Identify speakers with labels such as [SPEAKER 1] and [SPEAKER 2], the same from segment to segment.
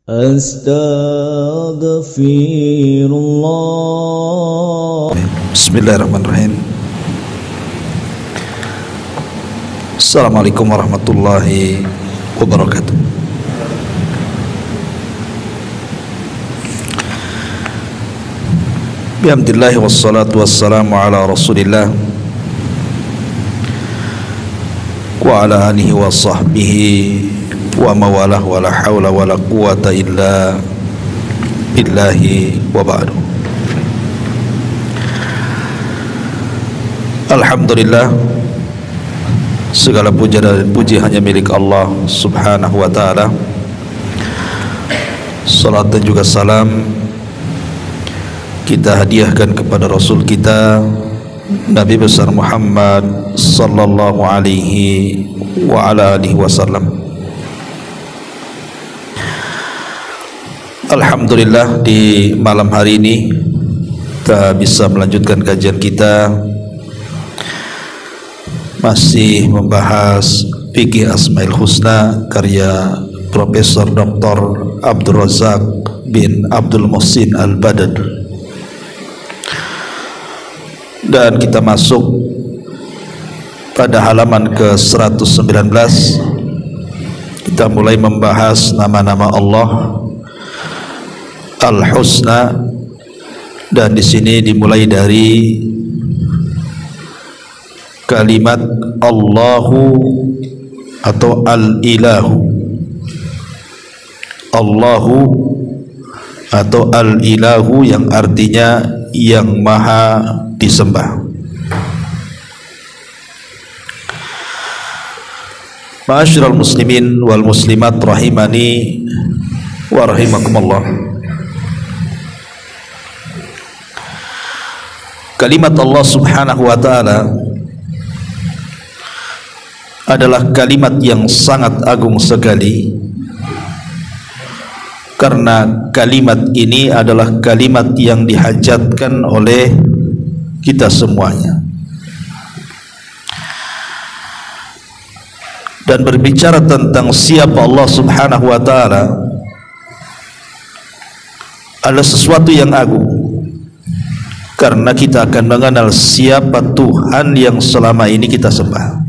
[SPEAKER 1] Astaghfirullah.
[SPEAKER 2] Bismillahirrahmanirrahim. Assalamualaikum warahmatullahi wabarakatuh. Bihamdillahi wassalatu wassalamu ala rasulillah wa ala alihi wa sahbihi wa mawalah wa la hawla wa la quwata illa billahi wa ba'du. Alhamdulillah, segala puja dan puji hanya milik Allah subhanahu wa ta'ala. Salat dan juga salam kita hadiahkan kepada Rasul kita Nabi besar Muhammad sallallahu alaihi wa ala alihi wasallam. Alhamdulillah, di malam hari ini kita bisa melanjutkan kajian kita, masih membahas fikih Asmaul Husna karya Profesor Dr. Abdul Razak bin Abdul Muhsin Al-Badr, dan kita masuk pada halaman ke-119. Kita mulai membahas nama-nama Allah Al-Husna, dan di sini dimulai dari kalimat Allahu atau Al-Ilahu. Allahu atau Al-Ilahu yang artinya yang maha disembah. Ma'asyiral muslimin wal muslimat rahimani wa rahimakumullah. Kalimat Allah subhanahu wa ta'ala adalah kalimat yang sangat agung sekali, karena kalimat ini adalah kalimat yang dihajatkan oleh kita semuanya. Dan berbicara tentang siapa Allah subhanahu wa ta'ala adalah sesuatu yang agung, karena kita akan mengenal siapa Tuhan yang selama ini kita sembah.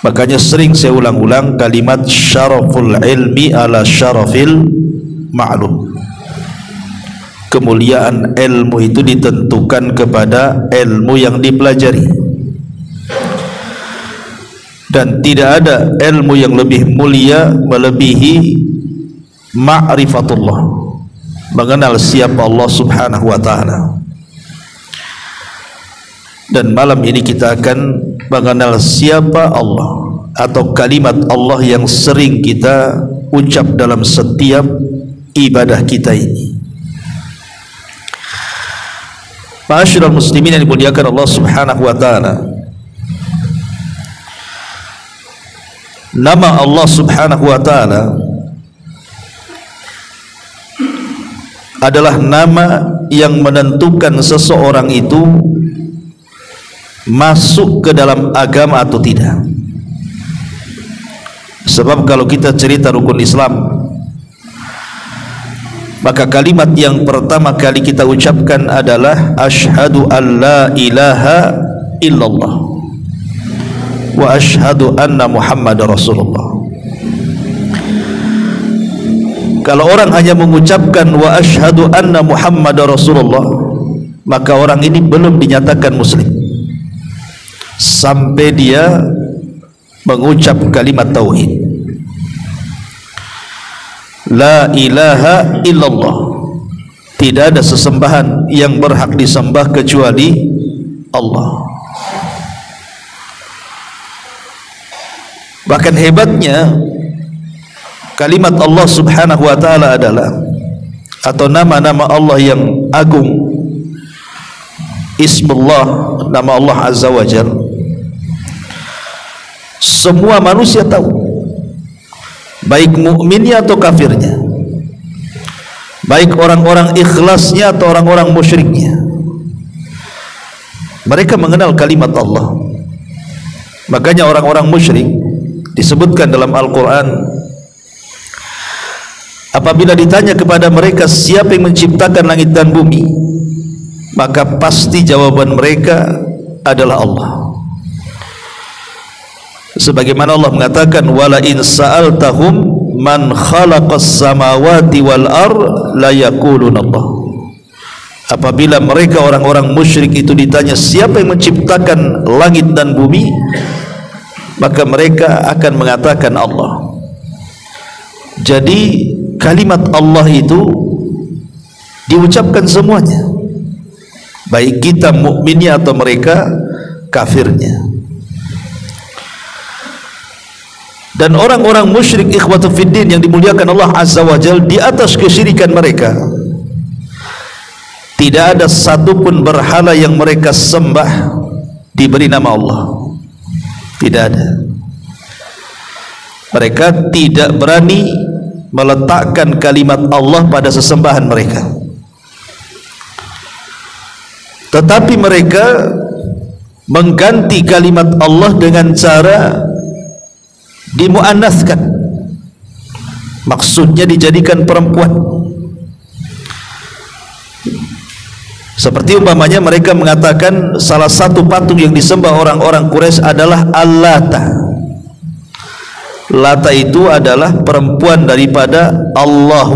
[SPEAKER 2] Makanya sering saya ulang-ulang kalimat syaraful ilmi ala syarafil ma'lum. Kemuliaan ilmu itu ditentukan kepada ilmu yang dipelajari, dan tidak ada ilmu yang lebih mulia melebihi ma'rifatullah, mengenal siapa Allah subhanahu wa ta'ala. Dan malam ini kita akan mengenal siapa Allah, atau kalimat Allah yang sering kita ucap dalam setiap ibadah kita ini. Ma'asyiral muslimin yang dimuliakan Allah subhanahu wa ta'ala, nama Allah subhanahu wa ta'ala adalah nama yang menentukan seseorang itu masuk ke dalam agama atau tidak. Sebab kalau kita cerita rukun Islam, maka kalimat yang pertama kali kita ucapkan adalah asyhadu an la ilaha illallah wa asyhadu anna Muhammadar Rasulullah. Kalau orang hanya mengucapkan wa asyhadu anna Muhammadar Rasulullah, maka orang ini belum dinyatakan muslim sampai dia mengucap kalimat tauhid, la ilaha illallah, tidak ada sesembahan yang berhak disembah kecuali Allah. Bahkan hebatnya kalimat Allah subhanahu wa ta'ala adalah, atau nama-nama Allah yang agung, Ismullah, nama Allah azza wa jalla, semua manusia tahu, baik mukminnya atau kafirnya, baik orang-orang ikhlasnya atau orang-orang musyriknya, mereka mengenal kalimat Allah. Makanya orang-orang musyrik disebutkan dalam Al-Quran apabila ditanya kepada mereka siapa yang menciptakan langit dan bumi, maka pasti jawaban mereka adalah Allah. Sebagaimana Allah mengatakan, wala in sa'altahum man khalaqas samawati wal ard la yaquluna Allah. Apabila mereka orang-orang musyrik itu ditanya siapa yang menciptakan langit dan bumi, maka mereka akan mengatakan Allah. Jadi kalimat Allah itu diucapkan semuanya, baik kita mukminnya atau mereka kafirnya. Dan orang-orang musyrik ikhwatu fiddin yang dimuliakan Allah Azza wa Jalla, di atas kesyirikan mereka tidak ada satupun berhala yang mereka sembah diberi nama Allah. Tidak ada. Mereka tidak berani meletakkan kalimat Allah pada sesembahan mereka, tetapi mereka mengganti kalimat Allah dengan cara dimuannaskan, maksudnya dijadikan perempuan. Seperti umpamanya mereka mengatakan salah satu patung yang disembah orang-orang Quraisy adalah Al-Lata. Lata itu adalah perempuan daripada Allah.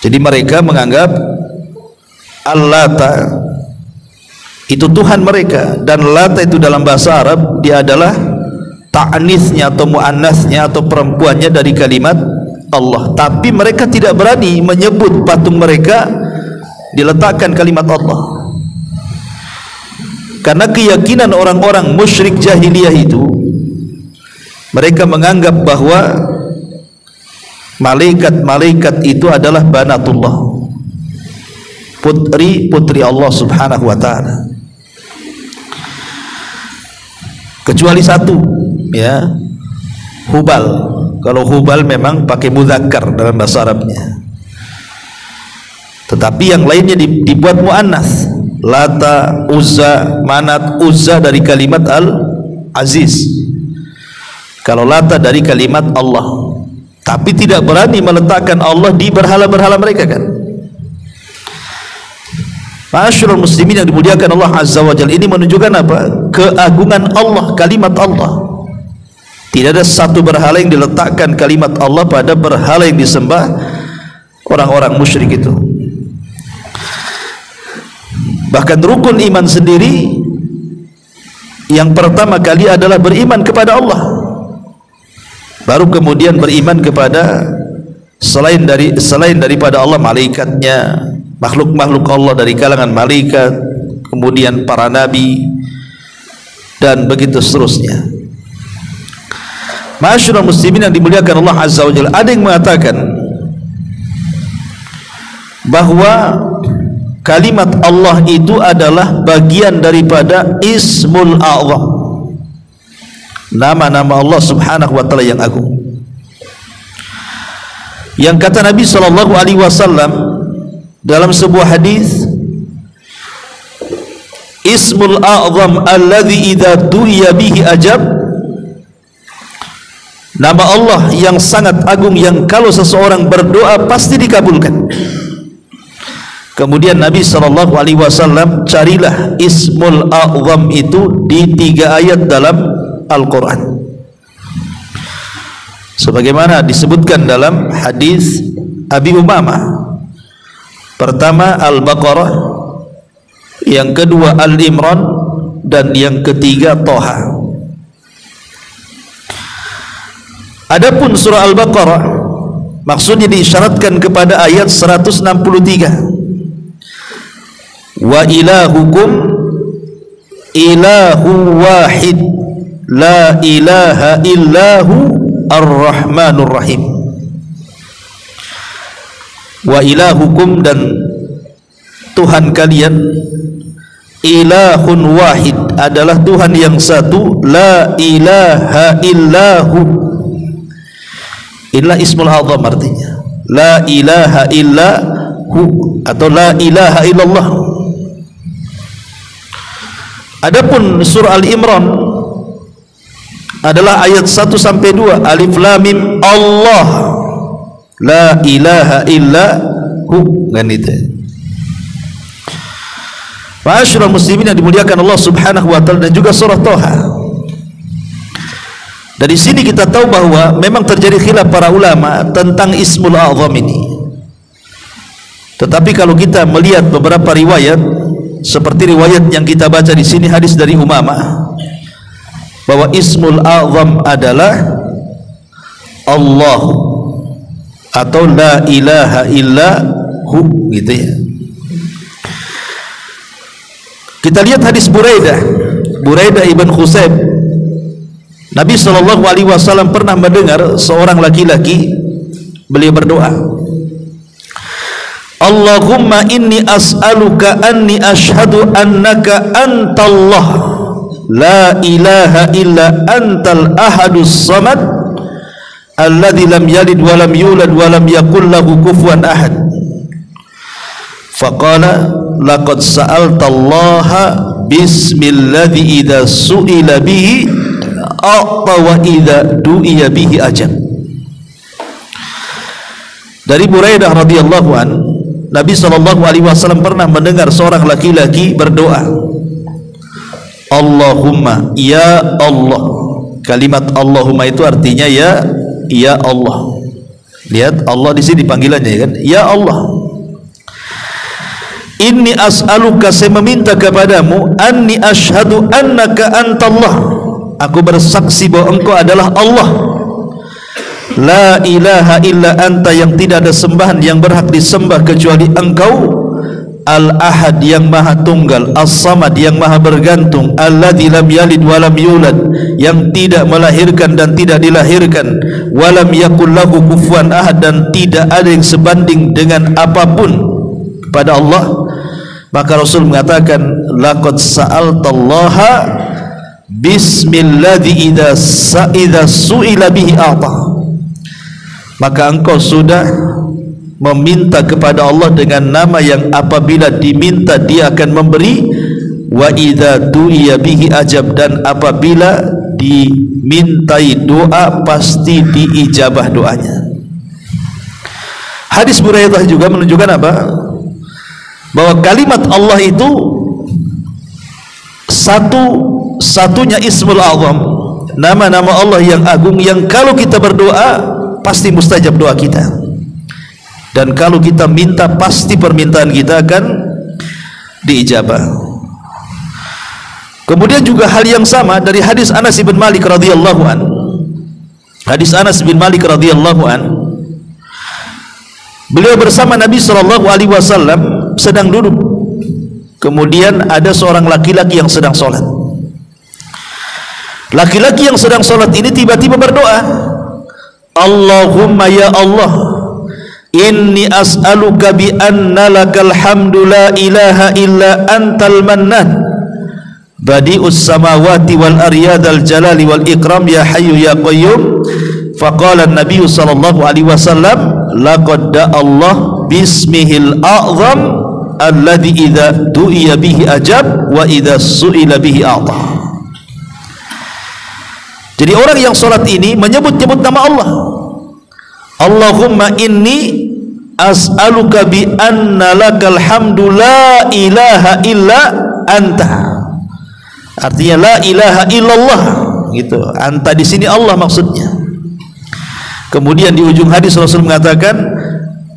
[SPEAKER 2] Jadi mereka menganggap Al-Lata itu Tuhan mereka, dan Lata itu dalam bahasa Arab dia adalah ta'nisnya atau muannasnya atau perempuannya dari kalimat Allah. Tapi mereka tidak berani menyebut patung mereka diletakkan kalimat Allah, karena keyakinan orang-orang musyrik jahiliyah itu, mereka menganggap bahwa malaikat-malaikat itu adalah banatullah, putri-putri Allah subhanahu wa ta'ala, kecuali satu, ya, Hubal. Kalau Hubal memang pakai mudzakkar dalam bahasa Arabnya, tetapi yang lainnya dibuat muannas. Lata, Uzza, Manat. Uzza dari kalimat Al-Aziz, kalau Lata dari kalimat Allah. Tapi tidak berani meletakkan Allah di berhala-berhala mereka, kan. Ma'asyiral muslimin yang dimuliakan Allah Azza wa Jalla, ini menunjukkan apa? Keagungan Allah, kalimat Allah. Tidak ada satu berhala yang diletakkan kalimat Allah pada berhala yang disembah orang-orang musyrik itu. Bahkan rukun iman sendiri yang pertama kali adalah beriman kepada Allah, baru kemudian beriman kepada selain daripada Allah, malaikatnya, makhluk-makhluk Allah dari kalangan malaikat, kemudian para nabi, dan begitu seterusnya. Ma'asyiral muslimin yang dimuliakan Allah Azza wa Jalla, ada yang mengatakan bahwa kalimat Allah itu adalah bagian daripada Ismul A'zam, nama-nama Allah subhanahu wa ta'ala yang agung, yang kata Nabi sallallahu alaihi wasallam dalam sebuah hadis, Ismul A'zam alladzi idza du'iya bihi ajab, nama Allah yang sangat agung yang kalau seseorang berdoa pasti dikabulkan. Kemudian Nabi sallallahu alaihi wasallam, carilah Ismul A'zam itu di 3 ayat dalam Al-Qur'an, sebagaimana disebutkan dalam hadis Abi Umamah. Pertama Al-Baqarah, yang kedua Al-Imran, dan yang ketiga Thaha. Adapun surah Al-Baqarah maksudnya diisyaratkan kepada ayat 163, wa ilahukum ilahu wahid la ilaha illahu ar-rahmanur rahim. Wa ilahukum, dan Tuhan kalian, ilahun wahid, adalah Tuhan yang satu, la ilaha illahu. Inilah Ismul A'zam artinya, la ilaha illahu atau la ilaha illallah. Adapun surah Al-Imran adalah ayat 1 sampai 2. Alif lam mim Allah la ilaha illa hu, kan itu. Ma'asyiral muslimin yang dimuliakan Allah Subhanahu wa taala, dan juga surah Thaha. Dari sini kita tahu bahwa memang terjadi khilaf para ulama tentang Ismul A'zam ini. Tetapi kalau kita melihat beberapa riwayat, seperti riwayat yang kita baca di sini, hadis dari Umamah, bahwa Ismul A'zam adalah Allah atau la ilaha illa hu, gitu ya. Kita lihat hadis Buraidah ibn Khusayb. Nabi SAW pernah mendengar seorang laki-laki, beliau berdoa, Allahumma inni as'aluka anni ashhadu annaka antallah la ilaha illa antal ahadus samad alladzi lam yalid wa lam yulad wa lam yakul lahu kufuwan ahad. Faqala laqad sa'altallaha bismilladzi idza su'ila bihi a'ta wa idza du'iya bihi ajab. Dari Buraidah radhiyallahu an, Nabi SAW pernah mendengar seorang laki-laki berdoa, Allahumma, ya Allah. Kalimat Allahumma itu artinya ya Allah. Lihat Allah di sini panggilannya, kan? Ya Allah. Inni as'aluka, saya meminta kepadamu, anni ashhadu annaka antallah, aku bersaksi bahwa engkau adalah Allah, la ilaha illa anta, yang tidak ada sembahan yang berhak disembah kecuali engkau, al-ahad, yang maha tunggal, as-samad, yang maha bergantung, alladzi lam yalid wa lam yulad, yang tidak melahirkan dan tidak dilahirkan, wa lam yakul lahu kufuwan ahad, dan tidak ada yang sebanding dengan apapun kepada Allah. Maka Rasul mengatakan, laqad sa'altallaha bismilladzi idza su'ila bihi a'ta, maka engkau sudah meminta kepada Allah dengan nama yang apabila diminta dia akan memberi, wa idza du'iya bihi ajab, dan apabila dimintai doa pasti diijabah doanya. Hadis Buraidah juga menunjukkan apa? Bahwa kalimat Allah itu satu-satunya Ismul A'zam, nama-nama Allah yang agung, yang kalau kita berdoa pasti mustajab doa kita, dan kalau kita minta pasti permintaan kita akan diijabah. Kemudian juga hal yang sama dari hadis Anas bin Malik radhiyallahu an. Hadis Anas bin Malik radhiyallahu an, beliau bersama Nabi SAW sedang duduk, kemudian ada seorang laki-laki yang sedang sholat. Laki-laki yang sedang sholat ini tiba-tiba berdoa, Allahumma, ya Allah, inni as'aluka bi anna lakal hamdu la ilaha illa antal mannan badi'us samawati wal aryadal jalali wal ikram ya hayyu ya qayyum. Faqala an-nabiy sallallahu alaihi wasallam, laqad da'a Allah bismihil a'zam alladzi idza du'iya bihi ajab wa idza su'ila bihi a'ta. Jadi orang yang sholat ini menyebut-nyebut nama Allah. Allahumma inni as'aluka bi anna lakal hamdu la ilaha illa anta. Artinya la ilaha illallah, gitu. Anta di sini Allah maksudnya. Kemudian di ujung hadis Rasul mengatakan,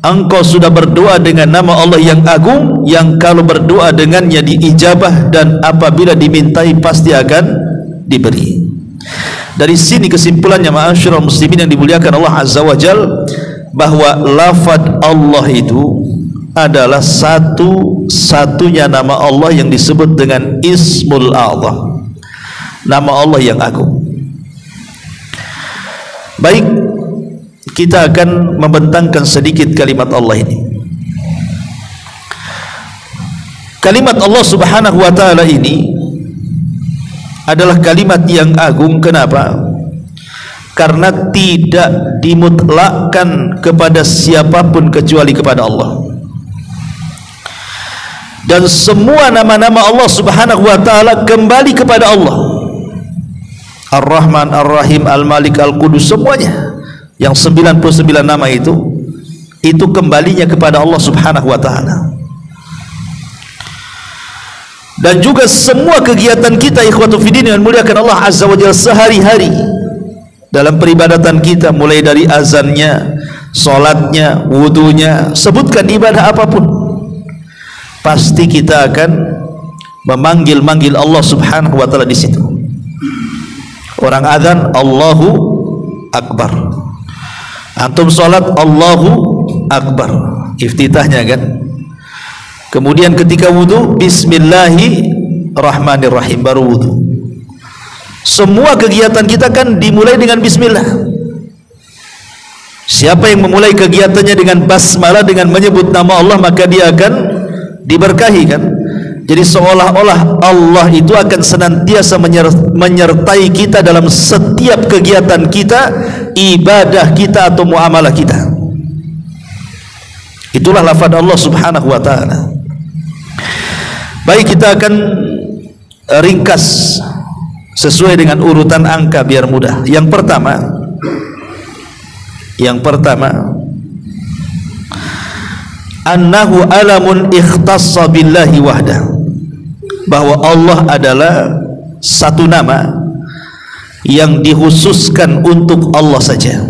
[SPEAKER 2] engkau sudah berdoa dengan nama Allah yang agung, yang kalau berdoa dengannya diijabah, dan apabila dimintai pasti akan diberi. Dari sini kesimpulannya, ma'asyiral muslimin yang dimuliakan Allah Azza wa Jal, bahwa lafaz Allah itu adalah satu-satunya nama Allah yang disebut dengan Ismul A'zam, nama Allah yang agung. Baik, kita akan membentangkan sedikit kalimat Allah ini. Kalimat Allah Subhanahu wa ta'ala ini adalah kalimat yang agung. Kenapa? Karena tidak dimutlakkan kepada siapapun kecuali kepada Allah. Dan semua nama-nama Allah Subhanahu wa ta'ala kembali kepada Allah. Ar-Rahman, Ar-Rahim, Al-Malik, Al-Qudus, semuanya yang 99 nama itu kembalinya kepada Allah Subhanahu wa taala. Dan juga semua kegiatan kita ikhwatu fiddin yang muliakan Allah Azza wa Jalla sehari-hari dalam peribadatan kita, mulai dari azannya, salatnya, wudunya, sebutkan ibadah apapun, pasti kita akan memanggil Allah Subhanahu wa taala di situ. Orang azan Allahu Akbar, antum salat Allahu Akbar, iftitahnya kan. Kemudian ketika wudu Bismillahirrahmanirrahim, baru wudu. Semua kegiatan kita kan dimulai dengan bismillah. Siapa yang memulai kegiatannya dengan basmalah, dengan menyebut nama Allah, maka dia akan diberkahi kan. Jadi seolah-olah Allah itu akan senantiasa menyertai kita dalam setiap kegiatan kita, ibadah kita atau muamalah kita. Itulah lafaz Allah Subhanahu wa taala. Baik, kita akan ringkas sesuai dengan urutan angka biar mudah. Yang pertama annahu alamun ikhtassa billahi wahdah, bahwa Allah adalah satu nama yang dikhususkan untuk Allah saja.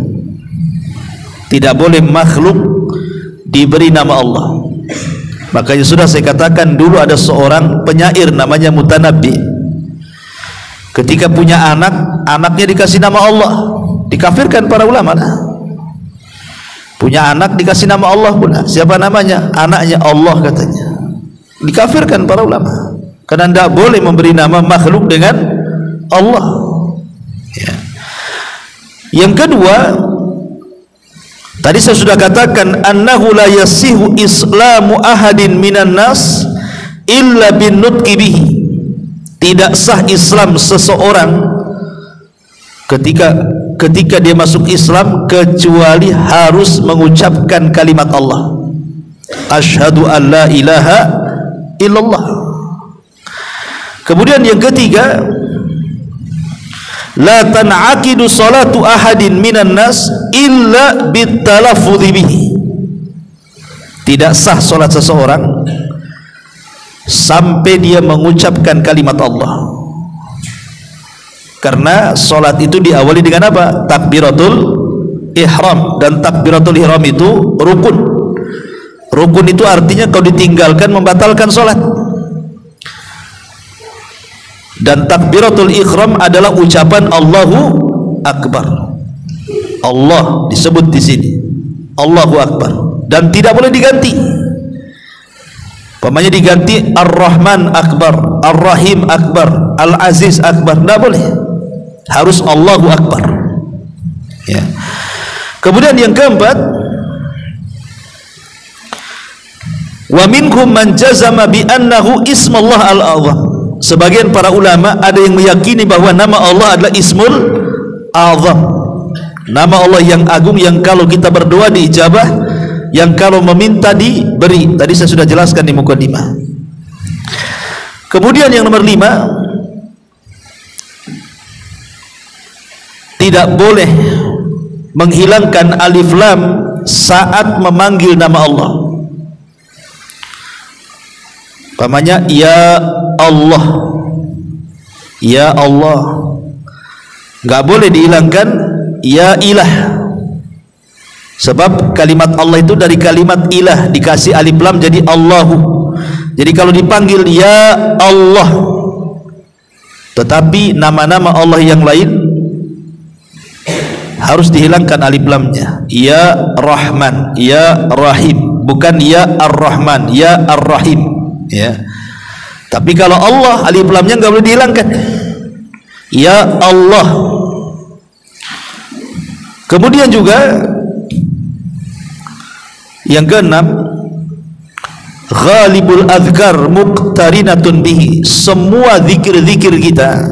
[SPEAKER 2] Tidak boleh makhluk diberi nama Allah. Makanya sudah saya katakan dulu, ada seorang penyair namanya Mutanabbi. Ketika punya anak, anaknya dikasih nama Allah, dikafirkan para ulama. Punya anak dikasih nama Allah pula. Siapa namanya? Anaknya Allah katanya. Dikafirkan para ulama. Karena tidak boleh memberi nama makhluk dengan Allah. Ya. Yang kedua, tadi saya sudah katakan annahu la yasihu islamu ahadin minan nas illa bin nutqi bihi. Tidak sah Islam seseorang ketika dia masuk Islam kecuali harus mengucapkan kalimat Allah, asyhadu an la ilaha illallah. Kemudian yang ketiga, la tan'aqidu salatu ahadin minan nas illa bitalaffudhi bihi. Tidak sah salat seseorang sampai dia mengucapkan kalimat Allah. Karena solat itu diawali dengan apa? Takbiratul ihram. Dan takbiratul ihram itu rukun. Rukun itu artinya kalau ditinggalkan membatalkan solat. Dan takbiratul ihram adalah ucapan Allahu Akbar. Allah disebut di sini, Allahu Akbar, dan tidak boleh diganti. Pemanya diganti Ar-Rahman Akbar, Ar-Rahim Akbar, Al-Aziz Akbar, tidak boleh. Harus Allahu Akbar. Ya. Kemudian yang keempat, wa minhum man jazama bi annahu ismullah al-azam. Sebagian para ulama ada yang meyakini bahwa nama Allah adalah Ismul Azam, nama Allah yang agung, yang kalau kita berdoa diijabah, yang kalau meminta diberi. Tadi saya sudah jelaskan di mukadimah. Kemudian yang nomor 5, tidak boleh menghilangkan alif lam saat memanggil nama Allah. Umpamanya ya Allah, ya Allah, nggak boleh dihilangkan ya ilah. Sebab kalimat Allah itu dari kalimat ilah dikasih alif lam jadi Allahu. Jadi kalau dipanggil ya Allah, tetapi nama-nama Allah yang lain harus dihilangkan alif lamnya. Ya Rahman, ya Rahim, bukan ya Ar-Rahman, ya Ar-Rahim. Ya. Tapi kalau Allah, alif lamnya nggak boleh dihilangkan. Ya Allah. Kemudian juga yang keenam, ghalibul azkar muqtarinatun bihi. Semua zikir-zikir kita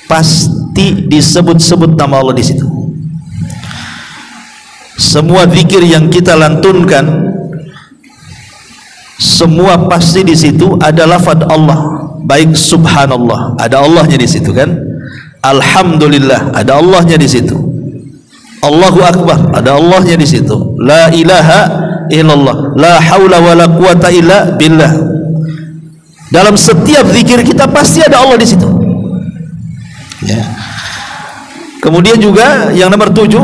[SPEAKER 2] pasti disebut-sebut nama Allah di situ. Semua zikir yang kita lantunkan, semua pasti di situ ada lafaz Allah. Baik subhanallah, ada Allahnya di situ kan. Alhamdulillah, ada Allahnya di situ. Allahu Akbar, ada Allahnya di situ. La ilaha illallah, la haula wala quwata illa billah. Dalam setiap zikir kita pasti ada Allah di situ. Ya. Kemudian juga yang nomor 7,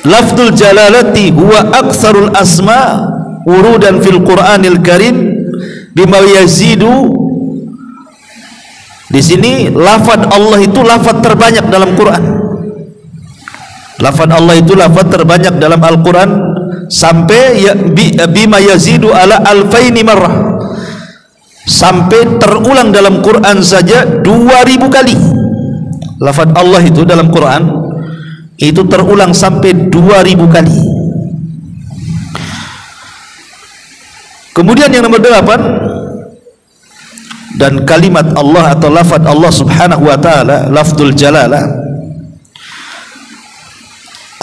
[SPEAKER 2] lafzul jalalati huwa aktsarul asma wurudan fil Qur'anil Karim bima yazidu. Di sini lafaz Allah itu lafaz terbanyak dalam Quran. Lafaz Allah itu lafaz terbanyak dalam Al-Quran sampai bima yazidu ala alfaini marrah, sampai terulang dalam Quran saja 2000 kali. Lafaz Allah itu dalam Quran itu terulang sampai 2000 kali. Kemudian yang nomor 8, dan kalimat Allah atau lafaz Allah subhanahu wa ta'ala, lafzul jalalah,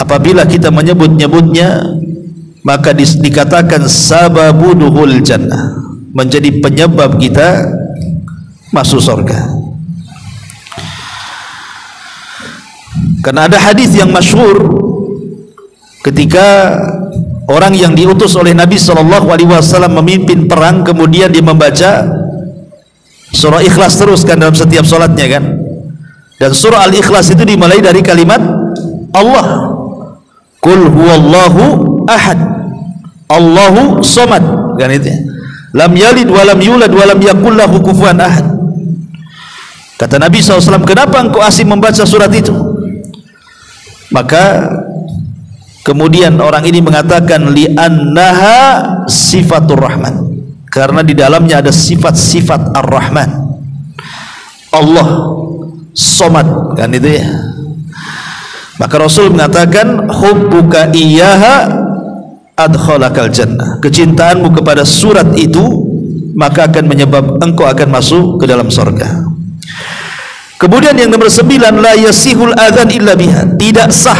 [SPEAKER 2] apabila kita menyebut-nyebutnya maka dikatakan sababuduhul jannah, menjadi penyebab kita masuk surga. Karena ada hadis yang masyhur ketika orang yang diutus oleh Nabi SAW memimpin perang, kemudian dia membaca surah Ikhlas terus kan dalam setiap solatnya kan, dan surah Al-Ikhlas itu dimulai dari kalimat Allah, Qul huwallahu ahad, Allahu somad, kan itu ya. Lam yalid walam yulad walam yakul lahu kufuwan ahad. Kata Nabi SAW, kenapa engkau asing membaca surat itu? Maka kemudian orang ini mengatakan li'annaha sifatur rahman, karena di dalamnya ada sifat-sifat ar-Rahman, Allah somad, kan itu ya. Maka Rasul mengatakan hubbuka iyyaha adkhalakal jannah, kecintaanmu kepada surat itu maka akan menyebab engkau akan masuk ke dalam surga. Kemudian yang nomor 9, la yasihul adzan illa biha, tidak sah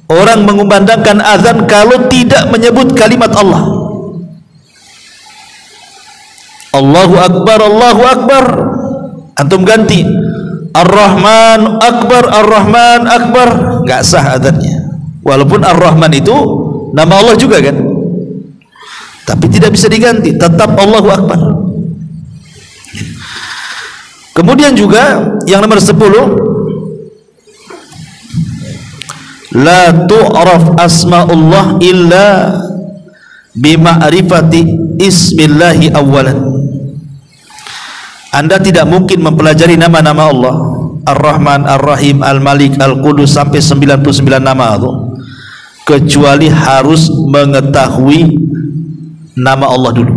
[SPEAKER 2] orang mengumandangkan azan kalau tidak menyebut kalimat Allah. Allahu Akbar, Allahu Akbar, antum ganti Ar-Rahman Akbar, Ar-Rahman Akbar, nggak sah adzannya. Walaupun Ar-Rahman itu nama Allah juga kan, tapi tidak bisa diganti, tetap Allahu Akbar. Kemudian juga yang nomor 10, la tu'raf asma'ullah illa bima'rifati ismillahi awalan. Anda tidak mungkin mempelajari nama-nama Allah, Ar-Rahman, Ar-Rahim, Al-Malik, Al-Qudus sampai 99 nama itu, kecuali harus mengetahui nama Allah dulu.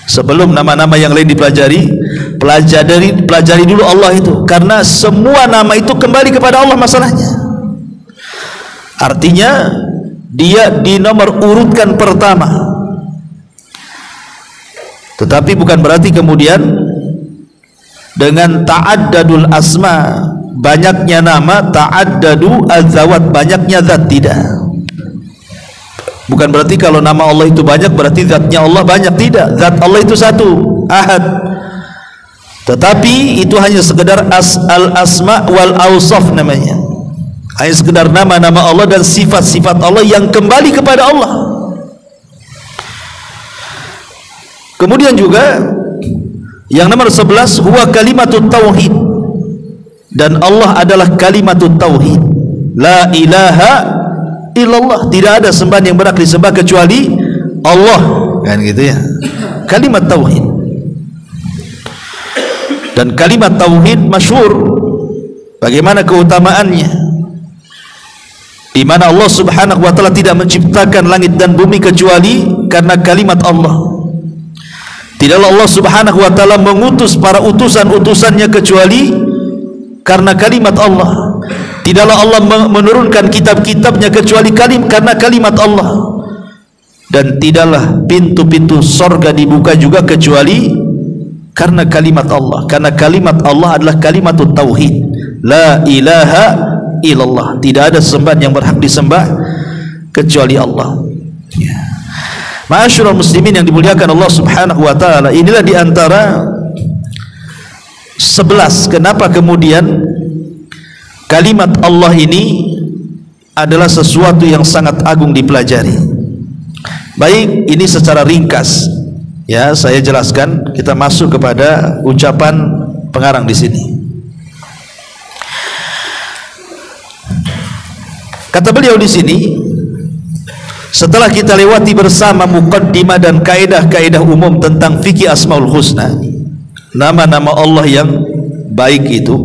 [SPEAKER 2] Sebelum nama-nama yang lain dipelajari, pelajari dulu Allah itu, karena semua nama itu kembali kepada Allah masalahnya. Artinya dia di nomor urutkan pertama, tetapi bukan berarti kemudian dengan ta'addadul asma, banyaknya nama, ta'addadu azawat, banyaknya zat, tidak. Bukan berarti kalau nama Allah itu banyak berarti zatnya Allah banyak, tidak. Zat Allah itu satu, ahad. Tetapi itu hanya sekedar al-asma wal awsaf namanya, hanya sekedar nama-nama Allah dan sifat-sifat Allah yang kembali kepada Allah. Kemudian juga yang nomor 11, huwa kalimatut tauhid, dan Allah adalah kalimatut tauhid, la ilaha illallah, tidak ada sembahan yang berhak disembah kecuali Allah, kan gitu ya, kalimat tauhid. Dan kalimat tauhid masyhur bagaimana keutamaannya, di mana Allah Subhanahu wa taala tidak menciptakan langit dan bumi kecuali karena kalimat Allah. Tidaklah Allah Subhanahu wa taala mengutus para utusan-utusannya kecuali karena kalimat Allah. Tidaklah Allah menurunkan kitab-kitabnya kecuali karena kalimat Allah. Dan tidaklah pintu-pintu sorga dibuka juga kecuali karena kalimat Allah. Karena kalimat Allah adalah kalimatut tauhid, la ilaha illallah, tidak ada sembahan yang berhak disembah kecuali Allah. Ma'asyiral muslimin yang dimuliakan Allah Subhanahu wa taala, inilah diantara 11. Kenapa kemudian kalimat Allah ini adalah sesuatu yang sangat agung dipelajari? Baik, ini secara ringkas ya saya jelaskan. Kita masuk kepada ucapan pengarang di sini. Kata beliau di sini, setelah kita lewati bersama muqaddimah dan kaidah-kaidah umum tentang fikih Asmaul Husna, nama-nama Allah yang baik itu,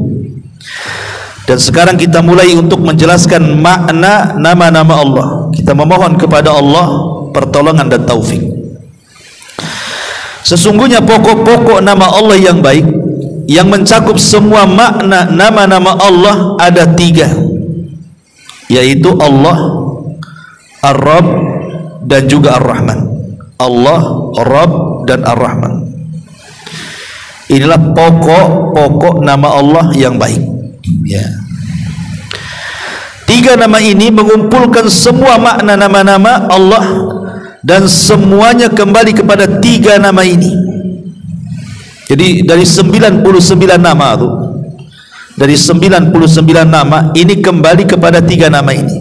[SPEAKER 2] dan sekarang kita mulai untuk menjelaskan makna nama-nama Allah. Kita memohon kepada Allah pertolongan dan taufik. Sesungguhnya pokok-pokok nama Allah yang baik yang mencakup semua makna nama-nama Allah ada 3, yaitu Allah, Ar-Rabb dan juga Ar-Rahman. Allah, Rabb dan Ar-Rahman. Inilah pokok-pokok nama Allah yang baik ya. 3 nama ini mengumpulkan semua makna nama-nama Allah, dan semuanya kembali kepada 3 nama ini. Jadi dari 99 nama itu, dari 99 nama ini kembali kepada 3 nama ini.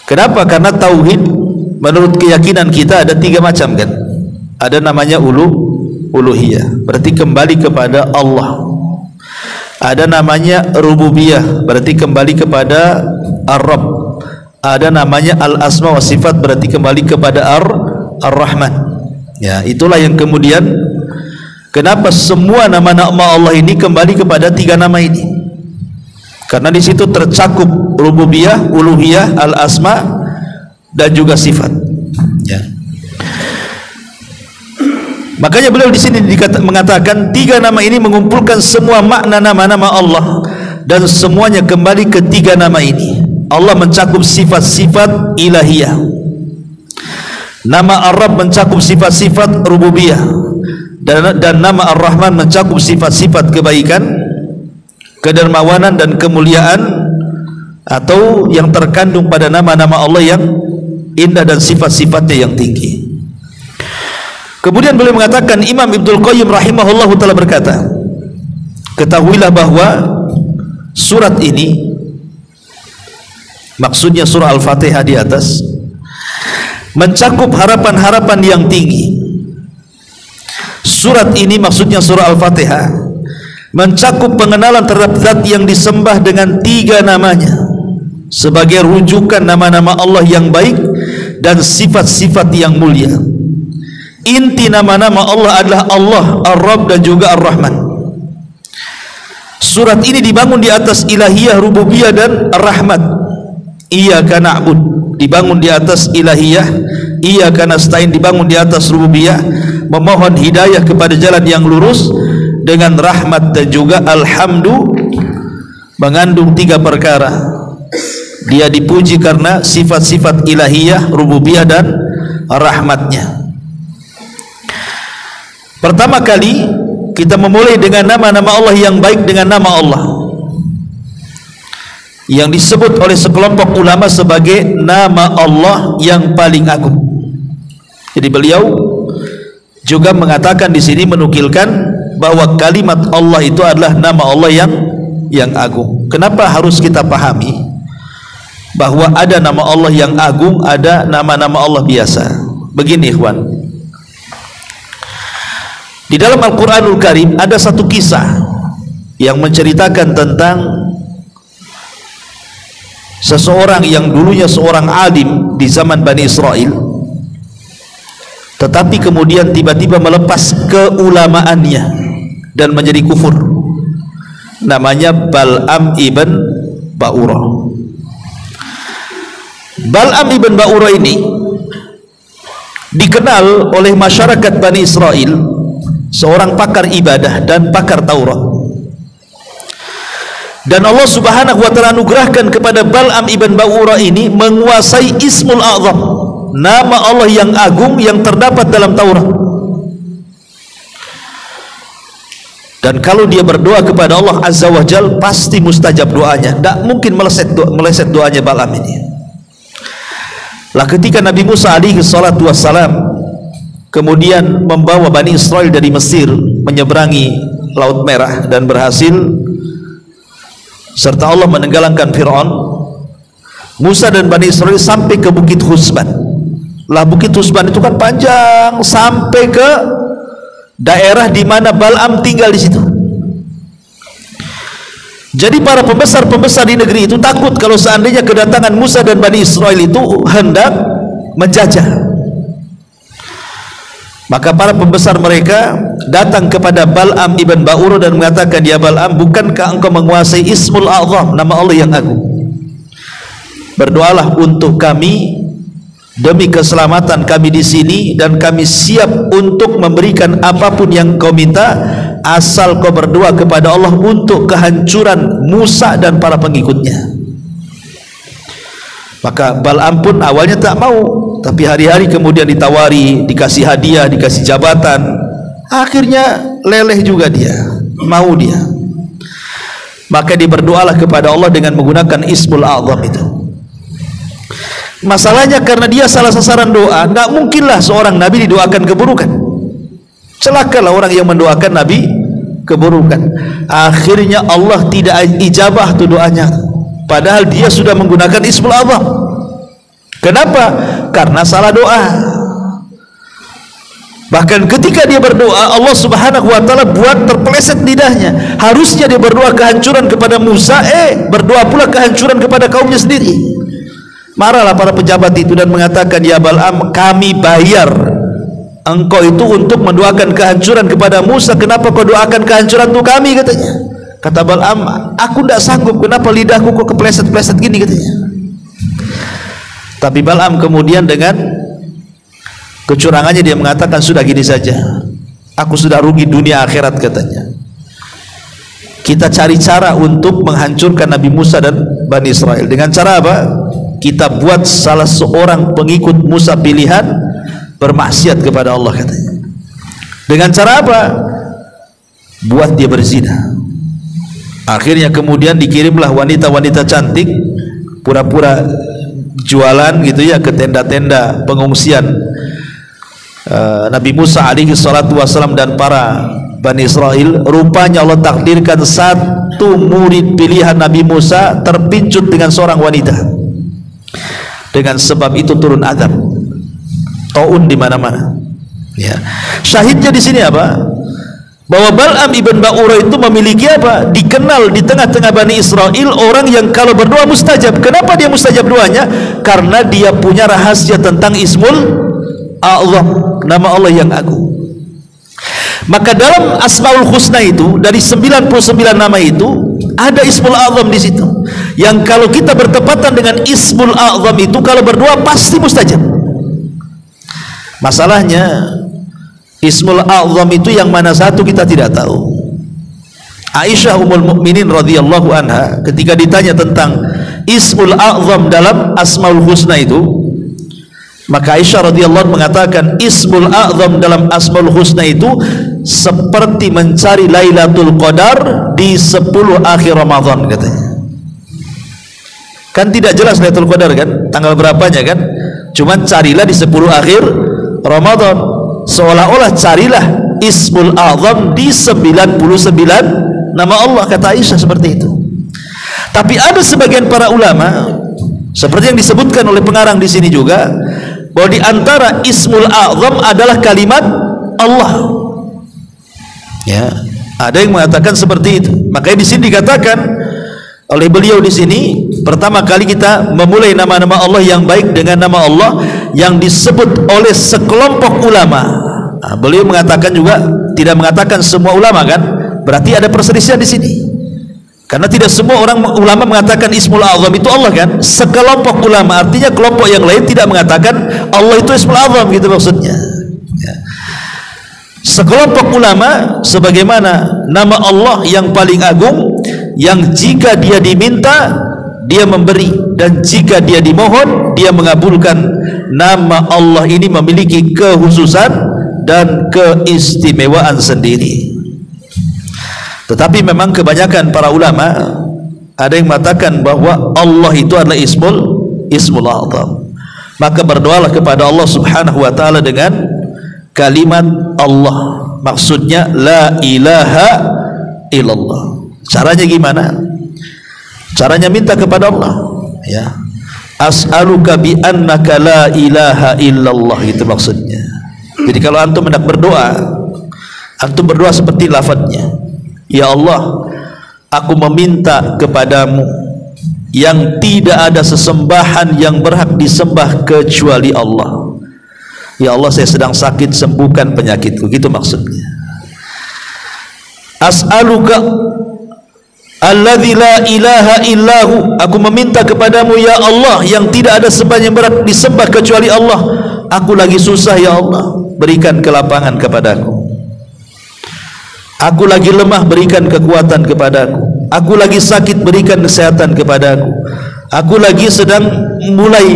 [SPEAKER 2] Kenapa? Karena tauhid menurut keyakinan kita ada 3 macam kan. Ada namanya uluhiyah, berarti kembali kepada Allah. Ada namanya rububiyah, berarti kembali kepada Ar-Rabb. Ada namanya al-asma wa sifat, berarti kembali kepada Ar-Rahman. Ya, itulah yang kemudian kenapa semua nama-nama Allah ini kembali kepada 3 nama ini. Karena di situ tercakup rububiyah, uluhiyah, al-asma dan juga sifat. Ya. Makanya beliau di sini mengatakan 3 nama ini mengumpulkan semua makna nama-nama Allah, dan semuanya kembali ke 3 nama ini. Allah mencakup sifat-sifat ilahiyah. Nama Ar-Rabb mencakup sifat-sifat rububiyah, dan nama Ar-Rahman mencakup sifat-sifat kebaikan, kedermawanan dan kemuliaan, atau yang terkandung pada nama-nama Allah yang indah dan sifat-sifatnya yang tinggi. Kemudian beliau mengatakan, Imam Ibnul Qayyim rahimahullah ta'ala berkata, ketahuilah bahwa surat ini, maksudnya surah Al-Fatihah di atas, mencakup harapan-harapan yang tinggi. Surat ini maksudnya surah Al-Fatihah mencakup pengenalan terhadap zat yang disembah dengan 3 namanya sebagai rujukan nama-nama Allah yang baik dan sifat-sifat yang mulia. Inti nama-nama Allah adalah Allah, Ar-Rabb dan juga Ar-Rahman. Surat ini dibangun di atas ilahiyah, rububiyah dan rahmat. Iyyaka na'bud dibangun di atas ilahiyah, iyyaka nasta'in dibangun di atas rububiyah, memohon hidayah kepada jalan yang lurus dengan rahmat, dan juga alhamdu mengandung 3 perkara. Dia dipuji karena sifat-sifat ilahiyah, rububiyah dan rahmatnya. Pertama kali kita memulai dengan nama-nama Allah yang baik, dengan nama Allah yang disebut oleh sekelompok ulama sebagai nama Allah yang paling agung. Jadi beliau juga mengatakan di sini, menukilkan bahwa kalimat Allah itu adalah nama Allah yang agung. Kenapa harus kita pahami bahwa ada nama Allah yang agung, ada nama-nama Allah biasa? Begini ikhwan, di dalam Al-Quranul Karim ada satu kisah yang menceritakan tentang seseorang yang dulunya seorang alim di zaman Bani Israel, tetapi kemudian tiba-tiba melepas keulamaannya dan menjadi kufur. Namanya Bal'am ibn Ba'urah. Bal'am ibn Ba'urah ini dikenal oleh masyarakat Bani Israel seorang pakar ibadah dan pakar Taurat. Dan Allah Subhanahu wa ta'ala anugerahkan kepada Bal'am ibn Ba'urah ini menguasai Ismul A'zam, nama Allah yang agung yang terdapat dalam Taurat. Dan kalau dia berdoa kepada Allah Azza wa Jal, pasti mustajab doanya. Tidak mungkin meleset doanya Bal'am ini. Lah ketika Nabi Musa alaihi salatu wassalam kemudian membawa Bani Israel dari Mesir menyeberangi Laut Merah dan berhasil, serta Allah menenggelamkan Fir'aun, Musa dan Bani Israel sampai ke Bukit Husban. Lah Bukit Husban itu kan panjang sampai ke daerah di mana Bal'am tinggal di situ. Jadi para pembesar-pembesar di negeri itu takut kalau seandainya kedatangan Musa dan Bani Israel itu hendak menjajah. Maka para pembesar mereka datang kepada Bal'am ibn Ba'ur dan mengatakan, ya Bal'am, bukankah engkau menguasai Ismul A'zam, nama Allah yang agung? Berdoalah untuk kami demi keselamatan kami di sini, dan kami siap untuk memberikan apapun yang kau minta, asal kau berdoa kepada Allah untuk kehancuran Musa dan para pengikutnya. Maka Bal'am pun awalnya tak mau, tapi hari-hari kemudian ditawari, dikasih hadiah, dikasih jabatan, akhirnya leleh juga dia, mau dia. Maka dia berdoalah kepada Allah dengan menggunakan Ismul A'zam itu. Masalahnya karena dia salah sasaran doa, tidak mungkinlah seorang Nabi didoakan keburukan. Celakalah orang yang mendoakan Nabi keburukan. Akhirnya Allah tidak ijabah tu doanya, padahal dia sudah menggunakan Ismul A'zam. Kenapa? Karena salah doa. Bahkan ketika dia berdoa, Allah Subhanahu wa ta'ala buat terpeleset lidahnya. Harusnya dia berdoa kehancuran kepada Musa, berdoa pula kehancuran kepada kaumnya sendiri. Marahlah para pejabat itu dan mengatakan, ya Bal'am, kami bayar engkau itu untuk mendoakan kehancuran kepada Musa, kenapa kau doakan kehancuran untuk kami, katanya. Kata Bal'am, aku tidak sanggup, kenapa lidahku kok kepleset-pleset gini, katanya. Tapi Bal'am kemudian dengan kecurangannya dia mengatakan, sudah gini saja, aku sudah rugi dunia akhirat, katanya. Kita cari cara untuk menghancurkan Nabi Musa dan Bani Israel. Dengan cara apa? Kita buat salah seorang pengikut Musa pilihan bermaksiat kepada Allah, katanya. Dengan cara apa? Buat dia berzina. Akhirnya kemudian dikirimlah wanita-wanita cantik pura-pura jualan gitu ya ke tenda-tenda pengungsian Nabi Musa alaihi salatu wassalam dan para Bani Israel. Rupanya Allah takdirkan satu murid pilihan Nabi Musa terpincut dengan seorang wanita. Dengan sebab itu turun azab taun di mana-mana. Ya. Syahidnya di sini apa? Bahwa Bal'am ibn Ba'ura itu memiliki apa? Dikenal di tengah-tengah Bani Israel orang yang kalau berdoa mustajab. Kenapa dia mustajab doanya? Karena dia punya rahasia tentang Ismul A'zam, nama Allah yang agung. Maka dalam Asmaul Husna itu, dari 99 nama itu ada Ismul A'zam di situ. Yang kalau kita bertepatan dengan Ismul A'zam itu, kalau berdoa pasti mustajab. Masalahnya Ismul A'zam itu yang mana satu kita tidak tahu. Aisyah Ummul Mukminin radhiyallahu anha ketika ditanya tentang Ismul A'zam dalam Asmaul Husna itu, maka Aisyah radhiyallahu mengatakan Ismul A'zam dalam Asmaul Husna itu seperti mencari Lailatul Qadar di 10 akhir Ramadan, katanya. Kan tidak jelas Lailatul Qadar kan, tanggal berapanya kan, cuman carilah di 10 akhir Ramadan, seolah-olah carilah Ismul A'zam di 99 nama Allah, kata Aisyah seperti itu. Tapi ada sebagian para ulama seperti yang disebutkan oleh pengarang di sini juga, bahwa di antara Ismul A'zam adalah kalimat Allah. Ya, ada yang mengatakan seperti itu. Makanya di sini dikatakan oleh beliau di sini, pertama kali kita memulai nama-nama Allah yang baik dengan nama Allah yang disebut oleh sekelompok ulama. Nah, beliau mengatakan juga, tidak mengatakan semua ulama kan, berarti ada perselisihan di sini. Karena tidak semua orang ulama mengatakan Ismul A'zam itu Allah kan, sekelompok ulama, artinya kelompok yang lain tidak mengatakan Allah itu Ismul A'zam, gitu maksudnya. Ya. Sekelompok ulama sebagaimana nama Allah yang paling agung, yang jika dia diminta dia memberi, dan jika dia dimohon dia mengabulkan. Nama Allah ini memiliki kekhususan dan keistimewaan sendiri. Tetapi memang kebanyakan para ulama ada yang mengatakan bahwa Allah itu adalah Ismul A'zam. Maka berdoalah kepada Allah Subhanahu wa ta'ala dengan kalimat Allah, maksudnya la ilaha illallah. Caranya gimana? Caranya minta kepada Allah, ya. As'aluka bi annaka la ilaha illallah, itu maksudnya. Jadi kalau antum hendak berdoa, antum berdoa seperti lafadznya, ya Allah, aku meminta kepadamu yang tidak ada sesembahan yang berhak disembah kecuali Allah. Ya Allah, saya sedang sakit, sembuhkan penyakitku, gitu maksudnya. As'aluka alladzi la ilaha illahu, aku meminta kepadamu ya Allah yang tidak ada sembahan yang berhak disembah kecuali Allah. Aku lagi susah ya Allah, berikan kelapangan kepadaku. Aku lagi lemah, berikan kekuatan kepadaku. Aku lagi sakit, berikan kesehatan kepadaku. Aku lagi sedang mulai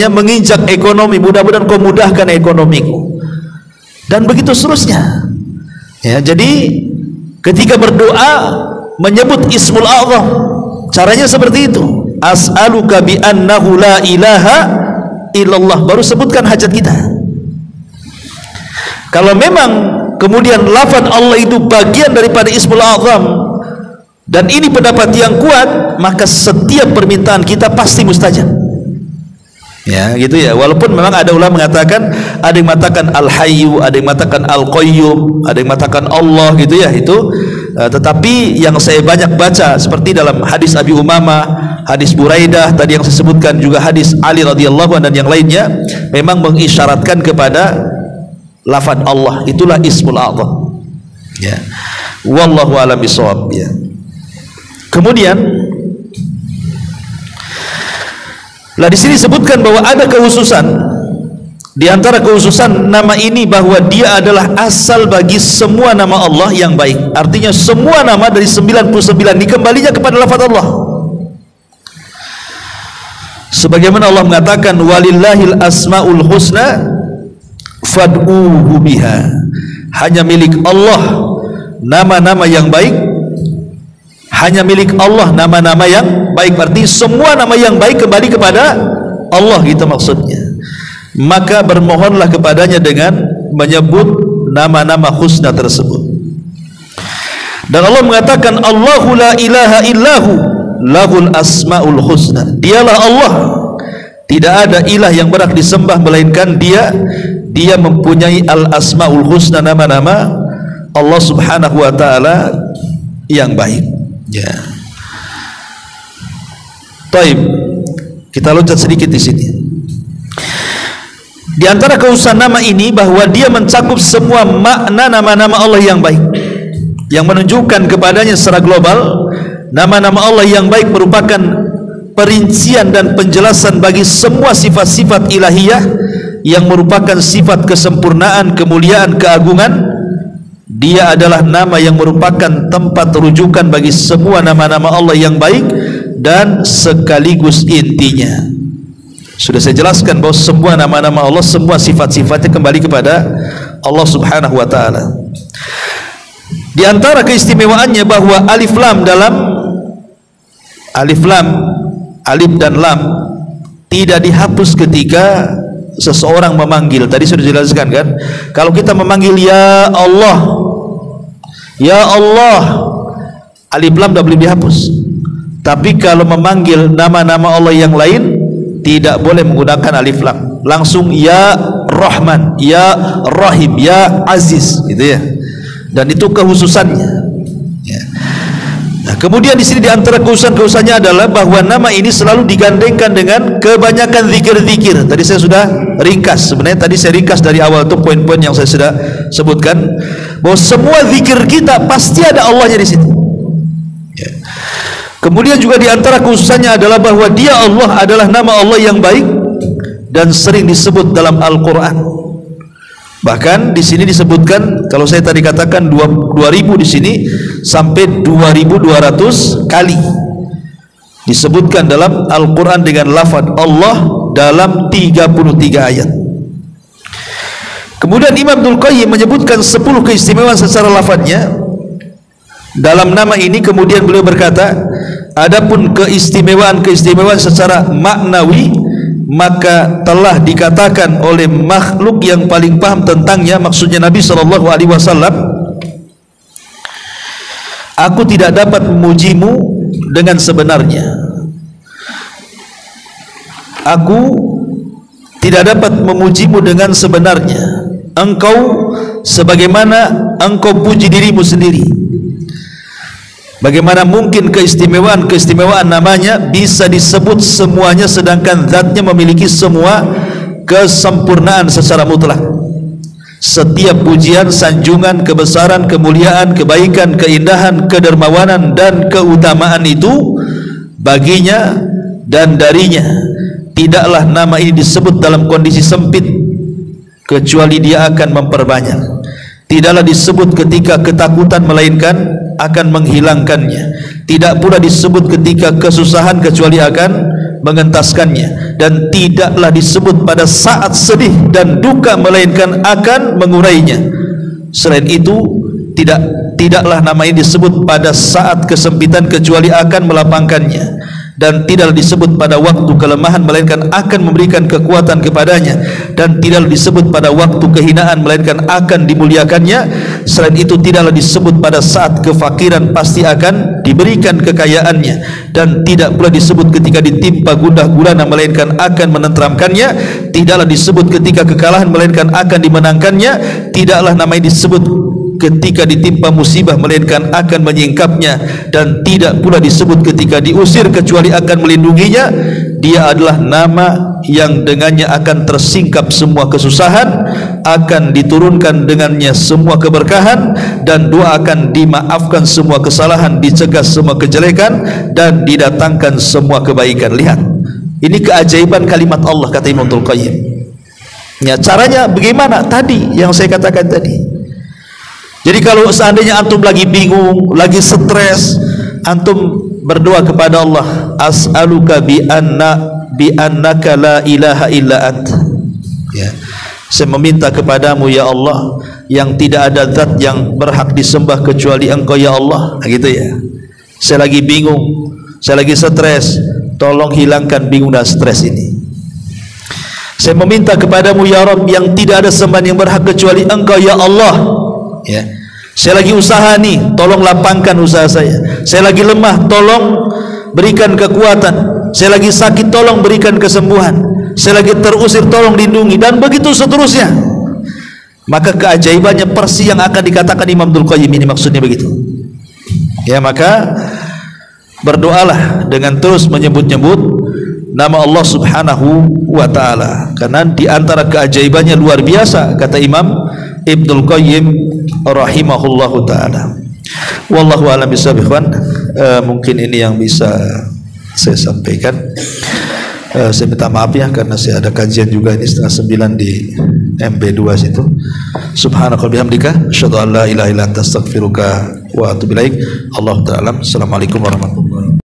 [SPEAKER 2] menginjak ekonomi, mudah-mudahan kau mudahkan ekonomiku. Dan begitu seterusnya. Ya, jadi ketika berdoa menyebut Ismul A'zam, caranya seperti itu. As'aluka bi annahu la ilaha illallah, baru sebutkan hajat kita. Kalau memang kemudian lafaz Allah itu bagian daripada Ismul A'zam dan ini pendapat yang kuat, maka setiap permintaan kita pasti mustajab. Ya, gitu ya. Walaupun memang ada ulama mengatakan, ada yang mengatakan Al-Hayyu, ada yang mengatakan Al-Qayyum, ada yang mengatakan Allah, gitu ya. Itu tetapi yang saya banyak baca seperti dalam hadis Abi Umamah, hadis Buraidah tadi yang saya sebutkan, juga hadis Ali radhiyallahu anhu dan yang lainnya, memang mengisyaratkan kepada lafaz Allah, itulah Ismul A'zam. Ya. Wallahu a'lam bishawab, ya. Kemudian lah di sini disebutkan bahwa ada kehususan di antara kehususan nama ini, bahwa dia adalah asal bagi semua nama Allah yang baik. Artinya semua nama dari 99 dikembalinya kepada lafaz Allah. Sebagaimana Allah mengatakan walillahil asmaul husna fad'uhu biha. Hanya milik Allah nama-nama yang baik. Hanya milik Allah nama-nama yang baik. Berarti semua nama yang baik kembali kepada Allah, gitu maksudnya. Maka bermohonlah kepadanya dengan menyebut nama-nama husna tersebut. Dan Allah mengatakan Allahu la ilaha illahu lahul asmaul husna. Dialah Allah, tidak ada ilah yang berhak disembah melainkan Dia. Dia mempunyai al-asmaul husna, nama-nama Allah subhanahu wa ta'ala yang baik. Ya. Taib. Kita loncat sedikit di sini. Di antara keusahan nama ini bahwa dia mencakup semua makna nama-nama Allah yang baik, yang menunjukkan kepadanya secara global nama-nama Allah yang baik merupakan perincian dan penjelasan bagi semua sifat-sifat ilahiyah yang merupakan sifat kesempurnaan, kemuliaan, keagungan. Dia adalah nama yang merupakan tempat rujukan bagi semua nama-nama Allah yang baik dan sekaligus intinya. Sudah saya jelaskan bahwa semua nama-nama Allah, semua sifat-sifatnya kembali kepada Allah subhanahu wa ta'ala. Di antara keistimewaannya bahwa alif lam dalam alif dan lam tidak dihapus ketika seseorang memanggil. Tadi sudah dijelaskan kan, kalau kita memanggil ya Allah, ya Allah, alif lam tidak boleh dihapus. Tapi kalau memanggil nama-nama Allah yang lain, tidak boleh menggunakan alif lam, langsung ya Rahman, ya Rahim, ya Aziz, gitu ya. Dan itu kekhususannya. Ya. Nah, kemudian di sini di antara kekhususannya adalah bahwa nama ini selalu digandengkan dengan kebanyakan zikir-zikir. Tadi saya sudah ringkas. Sebenarnya tadi saya ringkas dari awal itu poin-poin yang saya sudah sebutkan, bahwa semua zikir kita pasti ada Allahnya di situ. Ya. Kemudian juga di antara kekhususannya adalah bahwa Dia Allah adalah nama Allah yang baik dan sering disebut dalam Al-Qur'an. Bahkan di sini disebutkan, kalau saya tadi katakan 2000 di sini sampai 2200 kali disebutkan dalam Al-Qur'an dengan lafaz Allah dalam 33 ayat. Kemudian Imam Ibnul Qayyim menyebutkan 10 keistimewaan secara lafaznya dalam nama ini. Kemudian beliau berkata, adapun keistimewaan secara maknawi, maka telah dikatakan oleh makhluk yang paling paham tentangnya, maksudnya Nabi SAW, aku tidak dapat memujimu dengan sebenarnya. Aku tidak dapat memujimu dengan sebenarnya. Engkau sebagaimana engkau puji dirimu sendiri. Bagaimana mungkin keistimewaan namanya bisa disebut semuanya, sedangkan zatnya memiliki semua kesempurnaan secara mutlak. Setiap pujian, sanjungan, kebesaran, kemuliaan, kebaikan, keindahan, kedermawanan dan keutamaan itu baginya dan darinya. Tidaklah nama ini disebut dalam kondisi sempit, kecuali dia akan memperbanyak. Tidaklah disebut ketika ketakutan, melainkan akan menghilangkannya. Tidak pula disebut ketika kesusahan, kecuali akan mengentaskannya. Dan tidaklah disebut pada saat sedih dan duka, melainkan akan mengurainya. Selain itu, tidaklah nama ini disebut pada saat kesempitan, kecuali akan melapangkannya. Dan tidaklah disebut pada waktu kelemahan, melainkan akan memberikan kekuatan kepadanya. Dan tidaklah disebut pada waktu kehinaan, melainkan akan dimuliakannya. Selain itu, tidaklah disebut pada saat kefakiran, pasti akan diberikan kekayaannya. Dan tidak pula disebut ketika ditimpa gundah gulana, melainkan akan menenteramkannya. Tidaklah disebut ketika kekalahan, melainkan akan dimenangkannya. Tidaklah nama ini disebut ketika ditimpa musibah, melainkan akan menyingkapnya. Dan tidak pula disebut ketika diusir, kecuali akan melindunginya. Dia adalah nama yang dengannya akan tersingkap semua kesusahan, akan diturunkan dengannya semua keberkahan, dan doa akan dimaafkan semua kesalahan, dicegah semua kejelekan, dan didatangkan semua kebaikan. Lihat, ini keajaiban kalimat Allah, kata Imam Ibnul Qayyim. Ya, caranya bagaimana? Tadi yang saya katakan tadi. Jadi kalau seandainya antum lagi bingung, lagi stres, antum berdoa kepada Allah, as'aluka bi annaka la ilaha illa ant. Ya. Saya meminta kepadamu ya Allah, yang tidak ada zat yang berhak disembah kecuali Engkau ya Allah. Nah, gitu ya. Saya lagi bingung, saya lagi stres, tolong hilangkan bingung dan stres ini. Saya meminta kepadamu ya Rabb, yang tidak ada sembahan yang berhak kecuali Engkau ya Allah. Ya, saya lagi usaha nih, tolong lapangkan usaha saya. Saya lagi lemah, tolong berikan kekuatan. Saya lagi sakit, tolong berikan kesembuhan. Saya lagi terusir, tolong lindungi, dan begitu seterusnya. Maka keajaibannya persis yang akan dikatakan Imam Ibnul Qayyim ini, maksudnya begitu. Ya, maka berdoalah dengan terus menyebut-nyebut nama Allah Subhanahu wa ta'ala, karena di antara keajaibannya luar biasa, kata Imam Ibnul Qayyim rahimahullahu ta'ala. Wallahu a'lam bishawab. Ikhwan, mungkin ini yang bisa saya sampaikan. Saya minta maaf ya, karena saya ada kajian juga ini 8:30 di MB2 situ. Subhanakallahumma bihamdika asyhadu an la ilaha illa anta astaghfiruka wa atubu ilaik. Allahu ta'ala. Assalamualaikum warahmatullahi wabarakatuh.